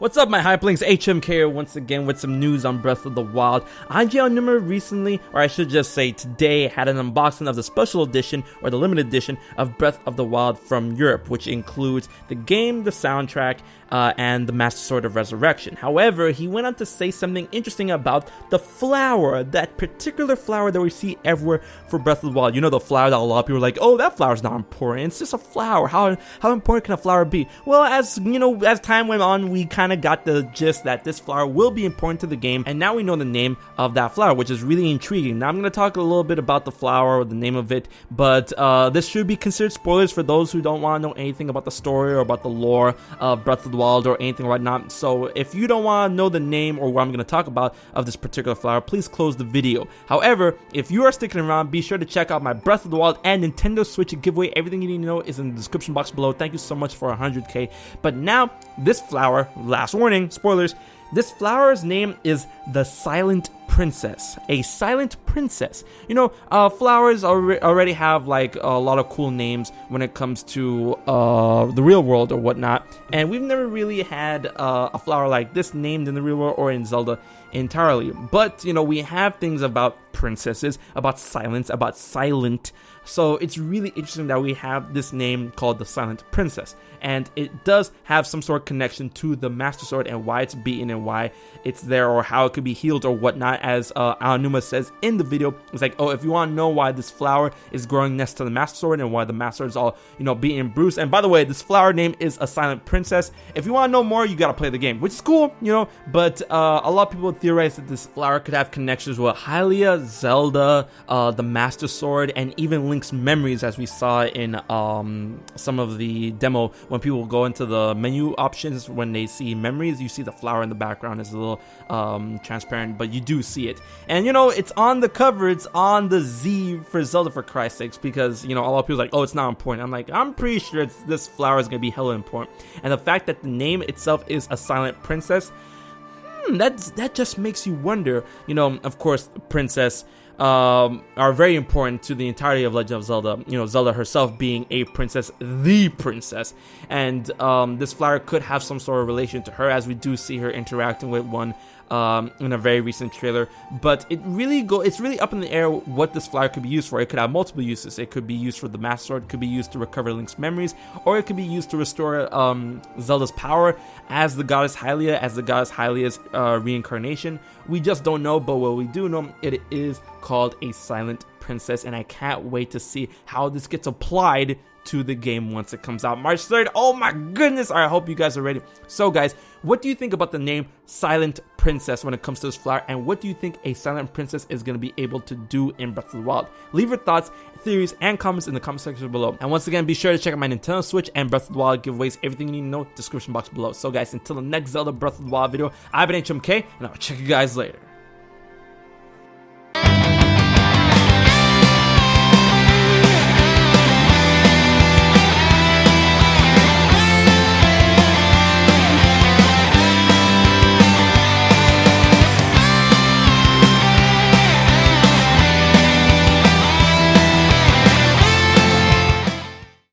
What's up, my hyperlinks? HMK here once again with some news on Breath of the Wild. Eiji Aonuma recently, or I should just say today, had an unboxing of the special edition or the limited edition of Breath of the Wild from Europe, which includes the game, the soundtrack, and the Master Sword of Resurrection. However, he went on to say something interesting about the flower, that particular flower that we see everywhere for Breath of the Wild. You know, the flower that a lot of people are like, oh, that flower's not important, it's just a flower. How important can a flower be? Well, as you know, as time went on, we kind of got the gist that this flower will be important to the game, and now we know the name of that flower, which is really intriguing. Now I'm going to talk a little bit about the flower or the name of it, but this should be considered spoilers for those who don't want to know anything about the story or about the lore of Breath of the Wild or anything like that. So if you don't want to know the name or what I'm going to talk about of this particular flower, please close the video. However, if you are sticking around, be sure to check out my Breath of the Wild and Nintendo Switch giveaway. Everything you need to know is in the description box below. Thank you so much for 100k. But now, this flower, last warning, spoilers, this flower's name is the Silent Princess. A Silent Princess. You know, flowers already have like a lot of cool names when it comes to the real world or whatnot, and we've never really had a flower like this named in the real world or in Zelda entirely. But you know, we have things about princesses, about silence, about silent. So it's really interesting that we have this name called the Silent Princess, and it does have some sort of connection to the Master Sword and why it's beaten and why it's there or how it could be healed or whatnot. As Aonuma says in the video, it's like, oh, if you want to know why this flower is growing next to the Master Sword and why the Master Sword is all, you know, beaten and bruised. And by the way, this flower name is a Silent Princess. If you want to know more, you gotta play the game, which is cool, you know. But a lot of people theorize that this flower could have connections with Hylia, Zelda, the Master Sword, and even Link's memories, as we saw in some of the demo. When people go into the menu options, when they see memories, you see the flower in the background is a little transparent, but you do see it. And you know, it's on the cover, it's on the Z for Zelda, for Christ's sakes, because you know, a lot of people are like, oh, it's not important. I'm like, I'm pretty sure this flower is gonna be hella important. And the fact that the name itself is a Silent Princess, that just makes you wonder. You know, of course, princess are very important to the entirety of Legend of Zelda. You know, Zelda herself being a princess, the princess, and this flower could have some sort of relation to her, as we do see her interacting with one in a very recent trailer. But it's really up in the air what this flower could be used for. It could have multiple uses. It could be used for the Master Sword, it could be used to recover Link's memories, or it could be used to restore Zelda's power as the goddess Hylia, as the goddess Hylia's reincarnation. We just don't know, but what we do know, it is called a Silent Princess, and I can't wait to see how this gets applied to the game once it comes out March 3rd. Oh my goodness, I hope you guys are ready. So guys, what do you think about the name Silent Princess when it comes to this flower, and what do you think a Silent Princess is going to be able to do in Breath of the Wild? Leave your thoughts, theories, and comments in the comment section below. And once again, be sure to check out my Nintendo Switch and Breath of the Wild giveaways. Everything you need to know, description box below. So guys, until the next Zelda Breath of the Wild video, I've been HMK, and I'll check you guys later.